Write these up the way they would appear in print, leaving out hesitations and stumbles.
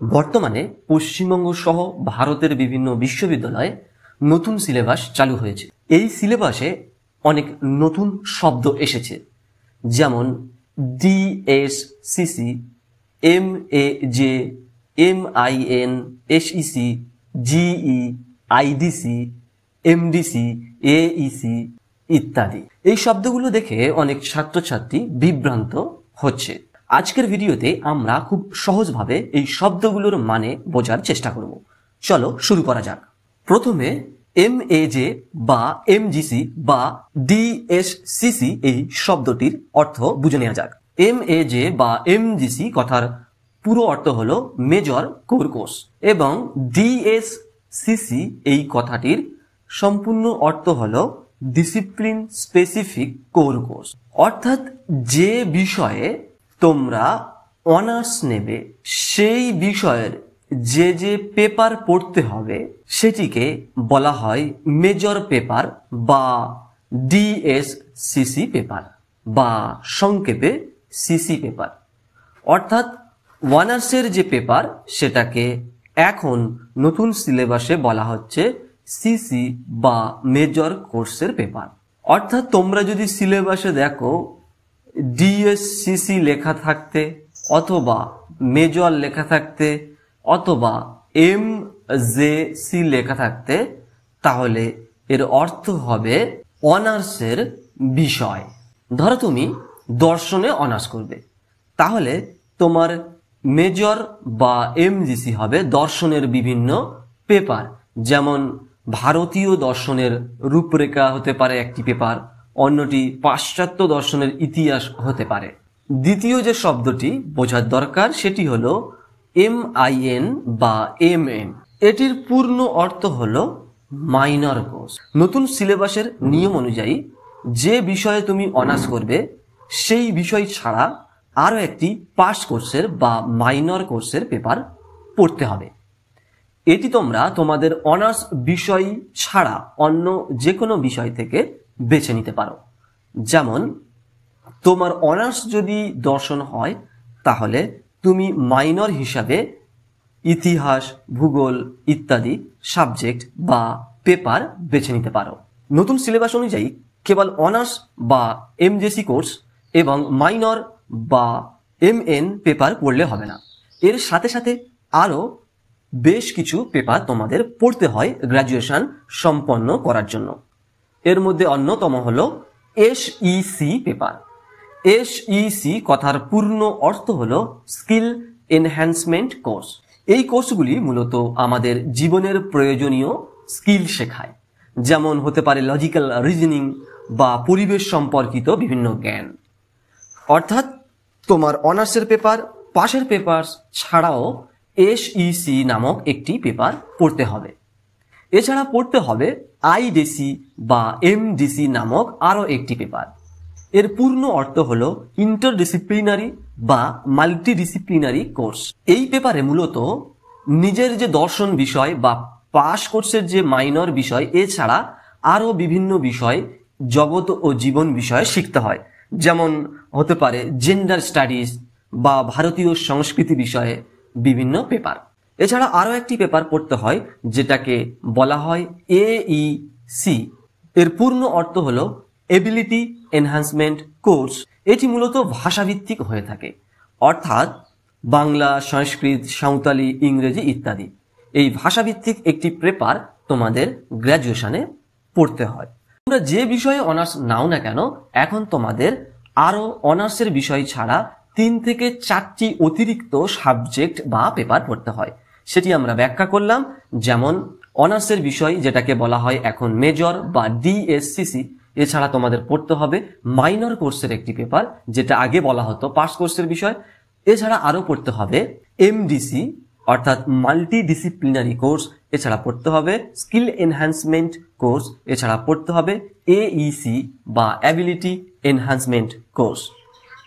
বর্তমানে পশ্চিমবঙ্গ সহ ভারতের বিভিন্ন বিশ্ববিদ্যালয়ে নতুন সিলেবাস চালু হয়েছে। এই সিলেবাসে অনেক নতুন শব্দ এসেছে, যেমন DSCC, MAJ, MIN, SEC, GE, IDC, MDC, AEC ইত্যাদি। এই শব্দগুলো দেখে অনেক ছাত্রছাত্রী বিভ্রান্ত হচ্ছে। আজকের ভিডিওতে আমরা খুব সহজভাবে এই শব্দগুলোর মানে বোঝার চেষ্টা করব। চলো শুরু করা যাক। প্রথমে এমএজে বা এমজিসি বা ডিএসসিসি এই শব্দটির অর্থ বুঝে নেওয়া যাক। এমএজে বা এমজিসি কথার পুরো অর্থ হলো মেজর কোর কোর্স এবং ডিএসসিসি এই কথাটির সম্পূর্ণ অর্থ হলো ডিসিপ্লিন স্পেসিফিক কোর কোর্স। অর্থাৎ যে বিষয়ে তোমরা অনার্স নেবে সেই বিষয়ের যে যে পেপার পড়তে হবে সেটিকে বলা হয় মেজর পেপার বা ডিএসসিসি পেপার বা সংক্ষেপে সিসি পেপার। অর্থাৎ অনার্সের যে পেপার সেটাকে এখন নতুন সিলেবাসে বলা হচ্ছে সিসি বা মেজর কোর্সের পেপার। অর্থাৎ তোমরা যদি সিলেবাসে দেখো ডিএসসিসি লেখা থাকতে অথবা মেজর লেখা থাকতে অথবা এমজেসি লেখা থাকতে, তাহলে এর অর্থ হবে অনার্সের বিষয়। ধরো তুমি দর্শনে অনার্স করবে, তাহলে তোমার মেজর বা এমজিসি হবে দর্শনের বিভিন্ন পেপার, যেমন ভারতীয় দর্শনের রূপরেখা হতে পারে একটি পেপার, অন্যটি পাশ্চাত্য দর্শনের ইতিহাস হতে পারে। দ্বিতীয় যে শব্দটি বোঝার দরকার সেটি হলো এমআইএন বা এমএন। এটির পূর্ণ অর্থ হলো মাইনর কোর্স। নতুন সিলেবাসের নিয়ম অনুযায়ী যে বিষয়ে তুমি অনার্স করবে সেই বিষয় ছাড়া আরও একটি পাস কোর্সের বা মাইনর কোর্সের পেপার পড়তে হবে। এটি তোমরা তোমাদের অনার্স বিষয় ছাড়া অন্য যে কোনো বিষয় থেকে বেছে নিতে পারো। যেমন তোমার অনার্স যদি দর্শন হয় তাহলে তুমি মাইনর হিসাবে ইতিহাস, ভূগোল ইত্যাদি সাবজেক্ট বা পেপার বেছে নিতে পারো। নতুন সিলেবাস অনুযায়ী কেবল অনার্স বা এমজেসি কোর্স এবং মাইনর বা এমএন পেপার পড়লে হবে না, এর সাথে সাথে আরও বেশ কিছু পেপার তোমাদের পড়তে হয় গ্র্যাজুয়েশন সম্পন্ন করার জন্য। এর মধ্যে অন্যতম হলো এসইসি পেপার। এসইসি কথার পূর্ণ অর্থ হলো স্কিল এনহ্যান্সমেন্ট কোর্স। এই কোর্সগুলি মূলত আমাদের জীবনের প্রয়োজনীয় স্কিল শেখায়, যেমন হতে পারে লজিক্যাল রিজনিং বা পরিবেশ সম্পর্কিত বিভিন্ন জ্ঞান। অর্থাৎ তোমার অনার্সের পেপার, পাশের পেপার ছাড়াও এসইসি নামক একটি পেপার পড়তে হবে। এছাড়া পড়তে হবে আইডিসি বা এমডিসি নামক আরও একটি পেপার। এর পূর্ণ অর্থ হলো ইন্টারডিসিপ্লিনারি বা মাল্টিডিসিপ্লিনারি কোর্স। এই পেপারে মূলত নিজের যে দর্শন বিষয় বা পাস কোর্সের যে মাইনর বিষয় এছাড়া আরও বিভিন্ন বিষয়, জগৎ ও জীবন বিষয়ে শিখতে হয়, যেমন হতে পারে জেন্ডার স্টাডিজ বা ভারতীয় সংস্কৃতি বিষয়ে বিভিন্ন পেপার। এছাড়া আরও একটি পেপার পড়তে হয় যেটাকে বলা হয় এইসি। এর পূর্ণ অর্থ হলো এবিলিটি এনহ্যান্সমেন্ট কোর্স। এটি মূলত ভাষাভিত্তিক হয়ে থাকে, অর্থাৎ বাংলা, সংস্কৃত, সাঁওতালি, ইংরেজি ইত্যাদি। এই ভাষাভিত্তিক একটি পেপার তোমাদের গ্র্যাজুয়েশনে পড়তে হয়। তোমরা যে বিষয়ে অনার্স নাও না কেন, এখন তোমাদের আরও অনার্সের বিষয় ছাড়া 3 থেকে 4টি অতিরিক্ত সাবজেক্ট বা পেপার পড়তে হয়। সেটি আমরা ব্যাখ্যা করলাম, যেমন অনার্সের বিষয় যেটাকে বলা হয় এখন মেজর বা ডিএসসিসি। এছাড়া তোমাদের পড়তে হবে মাইনর কোর্সের একটি পেপার, যেটা আগে বলা হতো পাস কোর্সের বিষয়। এছাড়া আরও পড়তে হবে এমডিসি অর্থাৎ মাল্টিডিসিপ্লিনারি কোর্স। এছাড়া পড়তে হবে স্কিল এনহ্যান্সমেন্ট কোর্স। এছাড়া পড়তে হবে এইসি বা অ্যাবিলিটি এনহ্যান্সমেন্ট কোর্স।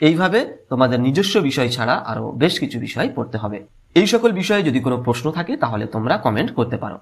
এইভাবে তোমাদের নিজস্ব বিষয় ছাড়া আরও বেশ কিছু বিষয় পড়তে হবে। এই সকল বিষয়ে যদি কোনো প্রশ্ন থাকে তাহলে তোমরা কমেন্ট করতে পারো।